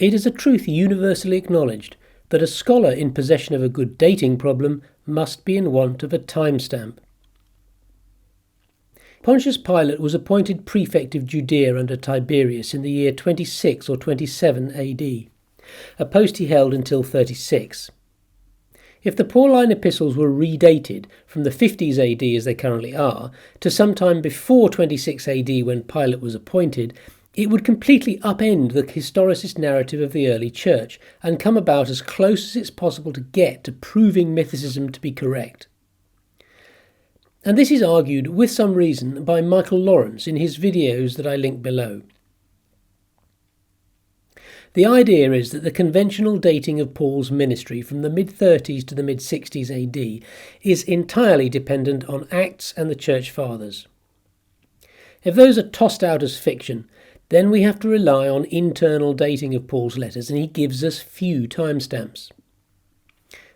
It is a truth universally acknowledged that a scholar in possession of a good dating problem must be in want of a timestamp. Pontius Pilate was appointed prefect of Judea under Tiberius in the year 26 or 27 AD, a post he held until 36. If the Pauline epistles were redated from the 50s AD as they currently are to sometime before 26 AD when Pilate was appointed, it would completely upend the historicist narrative of the early church and come about as close as it's possible to get to proving mythicism to be correct. And this is argued with some reason by Michael Lawrence in his videos that I link below. The idea is that the conventional dating of Paul's ministry from the mid-30s to the mid-60s AD is entirely dependent on Acts and the Church Fathers. If those are tossed out as fiction, then we have to rely on internal dating of Paul's letters, and he gives us few timestamps.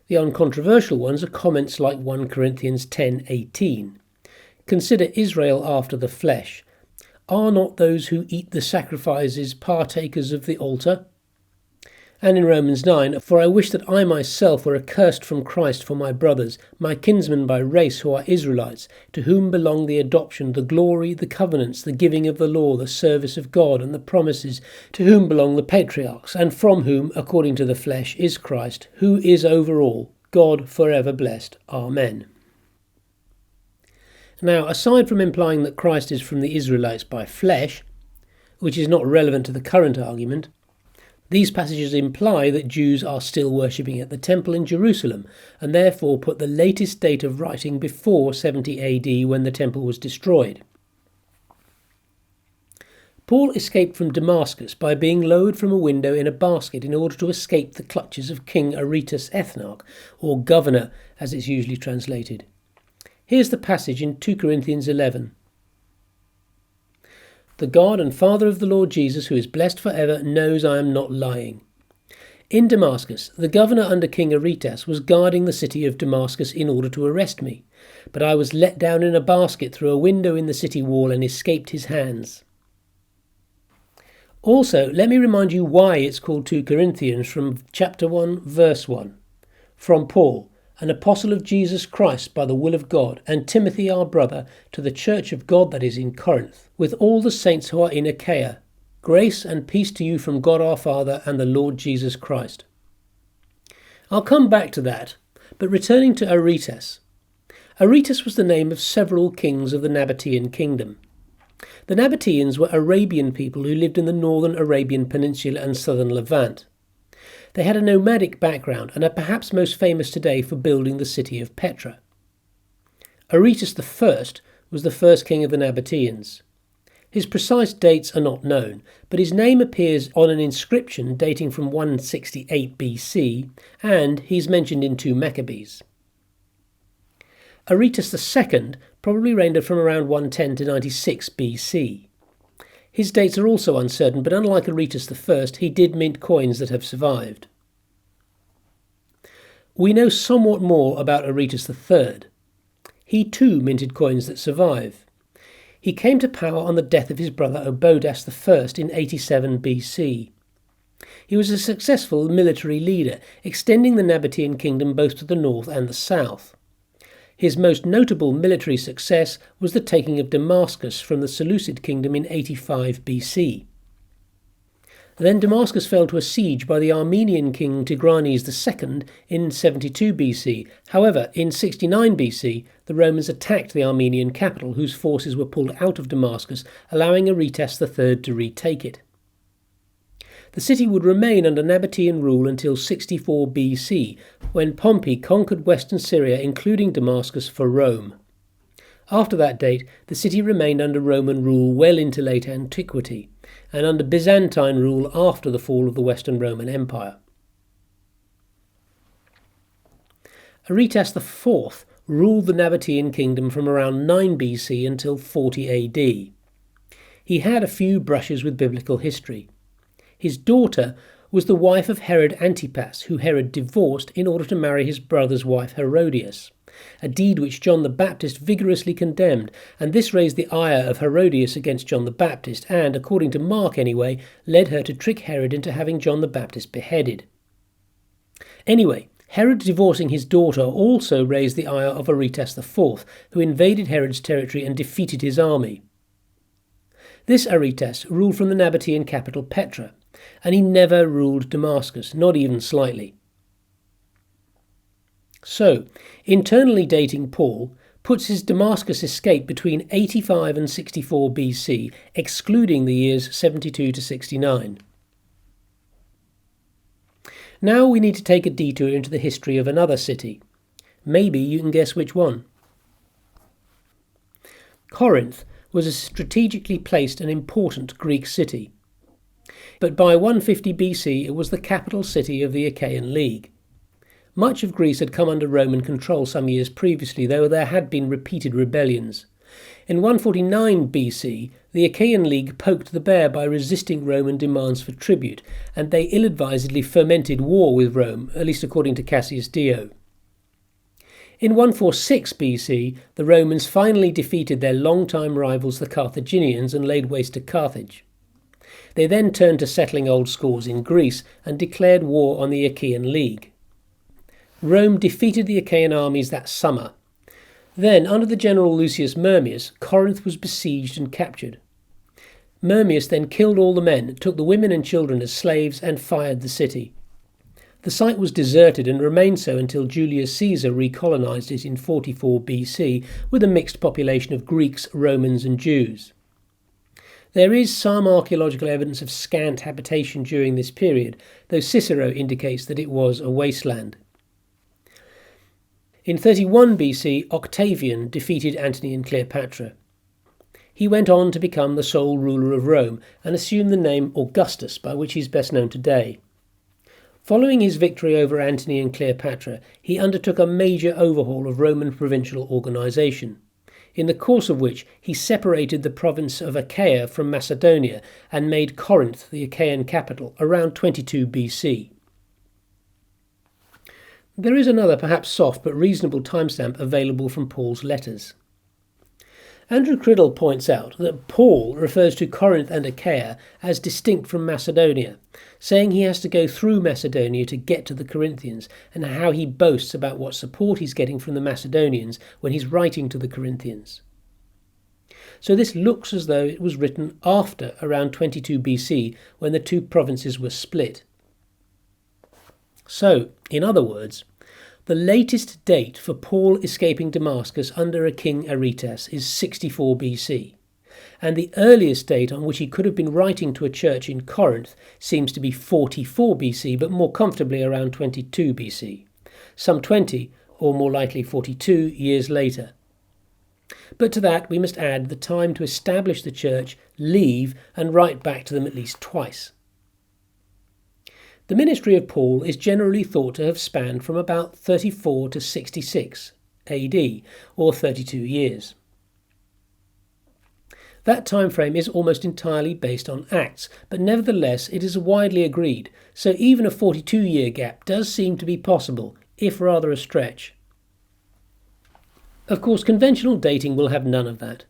The uncontroversial ones are comments like 1 Corinthians 10:18. Consider Israel after the flesh. Are not those who eat the sacrifices partakers of the altar? And in Romans 9, for I wish that I myself were accursed from Christ for my brothers, my kinsmen by race who are Israelites, to whom belong the adoption, the glory, the covenants, the giving of the law, the service of God, and the promises, to whom belong the patriarchs, and from whom, according to the flesh, is Christ, who is over all, God forever blessed. Amen. Now, aside from implying that Christ is from the Israelites by flesh, which is not relevant to the current argument, these passages imply that Jews are still worshipping at the temple in Jerusalem, and therefore put the latest date of writing before 70 AD when the temple was destroyed. Paul escaped from Damascus by being lowered from a window in a basket in order to escape the clutches of King Aretas ethnarch, or governor as it's usually translated. Here's the passage in 2 Corinthians 11. The God and Father of the Lord Jesus, who is blessed forever, knows I am not lying. In Damascus, the governor under King Aretas was guarding the city of Damascus in order to arrest me, but I was let down in a basket through a window in the city wall and escaped his hands. Also, let me remind you why it's called 2 Corinthians from chapter 1, verse 1. From Paul, an apostle of Jesus Christ by the will of God, and Timothy our brother, to the church of God that is in Corinth, with all the saints who are in Achaia. Grace and peace to you from God our Father and the Lord Jesus Christ. I'll come back to that, but returning to Aretas. Aretas was the name of several kings of the Nabataean kingdom. The Nabataeans were Arabian people who lived in the northern Arabian Peninsula and southern Levant. They had a nomadic background and are perhaps most famous today for building the city of Petra. Aretas I was the first king of the Nabataeans. His precise dates are not known, but his name appears on an inscription dating from 168 BC, and he's mentioned in 2 Maccabees. Aretas II probably reigned from around 110 to 96 BC. His dates are also uncertain, but unlike Aretas I, he did mint coins that have survived. We know somewhat more about Aretas III. He too minted coins that survive. He came to power on the death of his brother Obodas I in 87 BC. He was a successful military leader, extending the Nabataean kingdom both to the north and the south. His most notable military success was the taking of Damascus from the Seleucid kingdom in 85 BC. Then Damascus fell to a siege by the Armenian king Tigranes II in 72 BC. However, in 69 BC, the Romans attacked the Armenian capital, whose forces were pulled out of Damascus, allowing Aretas III to retake it. The city would remain under Nabataean rule until 64 BC, when Pompey conquered western Syria, including Damascus, for Rome. After that date, the city remained under Roman rule well into late antiquity, and under Byzantine rule after the fall of the Western Roman Empire. Aretas IV ruled the Nabataean kingdom from around 9 BC until 40 AD. He had a few brushes with biblical history. His daughter was the wife of Herod Antipas, who Herod divorced in order to marry his brother's wife Herodias, a deed which John the Baptist vigorously condemned, and this raised the ire of Herodias against John the Baptist and, according to Mark anyway, led her to trick Herod into having John the Baptist beheaded. Anyway, Herod divorcing his daughter also raised the ire of Aretas IV, who invaded Herod's territory and defeated his army. This Aretas ruled from the Nabataean capital Petra, and he never ruled Damascus, not even slightly. So, internally dating Paul puts his Damascus escape between 85 and 64 BC, excluding the years 72 to 69. Now we need to take a detour into the history of another city. Maybe you can guess which one. Corinth was a strategically placed and important Greek city. But by 150 BC it was the capital city of the Achaean League. Much of Greece had come under Roman control some years previously, though there had been repeated rebellions. In 149 BC, the Achaean League poked the bear by resisting Roman demands for tribute, and they ill-advisedly fomented war with Rome, at least according to Cassius Dio. In 146 BC, the Romans finally defeated their long-time rivals the Carthaginians and laid waste to Carthage. They then turned to settling old scores in Greece and declared war on the Achaean League. Rome defeated the Achaean armies that summer. Then, under the general Lucius Murmius, Corinth was besieged and captured. Murmius then killed all the men, took the women and children as slaves, and fired the city. The site was deserted and remained so until Julius Caesar recolonized it in 44 BC with a mixed population of Greeks, Romans and Jews. There is some archaeological evidence of scant habitation during this period, though Cicero indicates that it was a wasteland. In 31 BC, Octavian defeated Antony and Cleopatra. He went on to become the sole ruler of Rome and assumed the name Augustus, by which he is best known today. Following his victory over Antony and Cleopatra, he undertook a major overhaul of Roman provincial organisation, in the course of which he separated the province of Achaia from Macedonia and made Corinth the Achaean capital around 22 BC. There is another perhaps soft but reasonable timestamp available from Paul's letters. Andrew Criddle points out that Paul refers to Corinth and Achaia as distinct from Macedonia, saying he has to go through Macedonia to get to the Corinthians, and how he boasts about what support he's getting from the Macedonians when he's writing to the Corinthians. So this looks as though it was written after around 22 BC, when the two provinces were split. So, in other words, the latest date for Paul escaping Damascus under a King Aretas is 64 BC, and the earliest date on which he could have been writing to a church in Corinth seems to be 44 BC, but more comfortably around 22 BC, some 20, or more likely 42, years later. But to that we must add the time to establish the church, leave, and write back to them at least twice. The ministry of Paul is generally thought to have spanned from about 34 to 66 AD, or 32 years. That time frame is almost entirely based on Acts, but nevertheless it is widely agreed, so even a 42-year gap does seem to be possible, if rather a stretch. Of course, conventional dating will have none of that.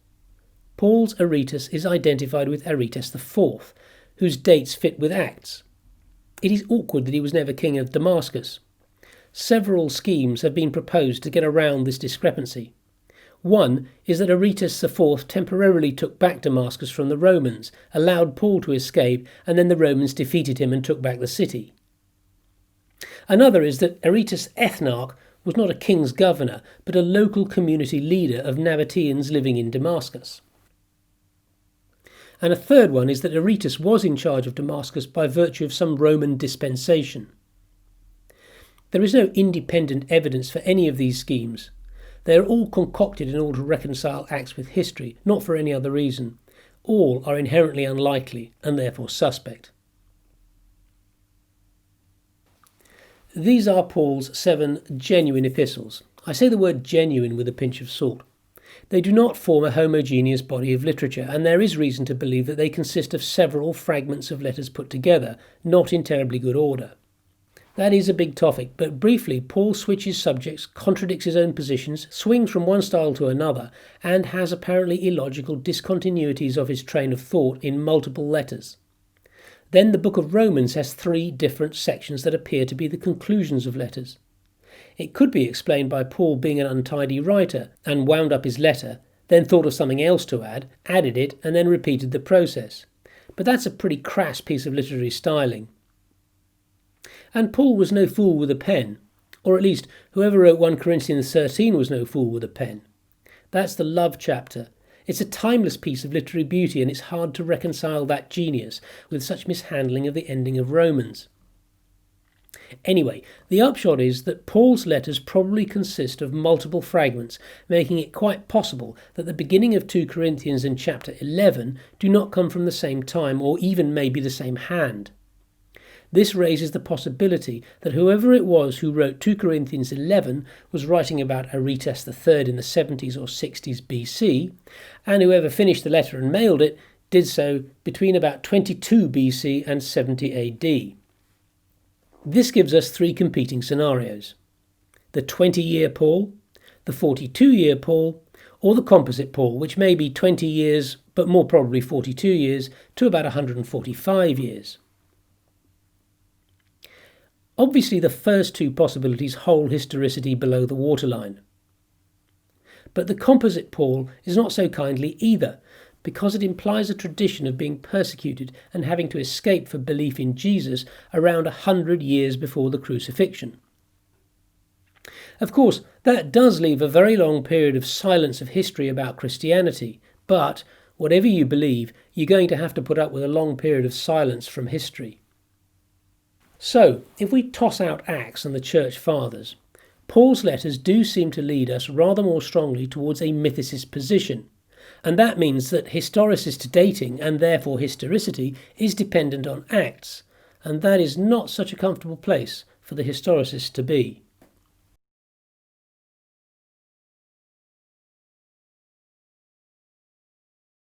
Paul's Aretas is identified with Aretas IV, whose dates fit with Acts. It is awkward that he was never king of Damascus. Several schemes have been proposed to get around this discrepancy. One is that Aretas IV temporarily took back Damascus from the Romans, allowed Paul to escape, and then the Romans defeated him and took back the city. Another is that Aretas Ethnarch was not a king's governor, but a local community leader of Nabataeans living in Damascus. And a third one is that Aretas was in charge of Damascus by virtue of some Roman dispensation. There is no independent evidence for any of these schemes. They are all concocted in order to reconcile Acts with history, not for any other reason. All are inherently unlikely and therefore suspect. These are Paul's 7 genuine epistles. I say the word genuine with a pinch of salt. They do not form a homogeneous body of literature, and there is reason to believe that they consist of several fragments of letters put together, not in terribly good order. That is a big topic, but briefly, Paul switches subjects, contradicts his own positions, swings from one style to another, and has apparently illogical discontinuities of his train of thought in multiple letters. Then the book of Romans has 3 different sections that appear to be the conclusions of letters. It could be explained by Paul being an untidy writer and wound up his letter, then thought of something else to add, added it, and then repeated the process. But that's a pretty crass piece of literary styling. And Paul was no fool with a pen, or at least whoever wrote 1 Corinthians 13 was no fool with a pen. That's the love chapter. It's a timeless piece of literary beauty, and it's hard to reconcile that genius with such mishandling of the ending of Romans. Anyway, the upshot is that Paul's letters probably consist of multiple fragments, making it quite possible that the beginning of 2 Corinthians and chapter 11 do not come from the same time, or even maybe the same hand. This raises the possibility that whoever it was who wrote 2 Corinthians 11 was writing about Aretas III in the 70s or 60s BC, and whoever finished the letter and mailed it did so between about 22 BC and 70 AD. This gives us 3 competing scenarios: the 20-year Paul, the 42-year Paul, or the composite Paul, which may be 20 years, but more probably 42 years, to about 145 years. Obviously, the first 2 possibilities hold historicity below the waterline. But the composite Paul is not so kindly either, because it implies a tradition of being persecuted and having to escape for belief in Jesus around 100 years before the crucifixion. Of course, that does leave a very long period of silence of history about Christianity, but whatever you believe, you're going to have to put up with a long period of silence from history. So, if we toss out Acts and the Church Fathers, Paul's letters do seem to lead us rather more strongly towards a mythicist position, and that means that historicist dating, and therefore historicity, is dependent on Acts, and that is not such a comfortable place for the historicist to be.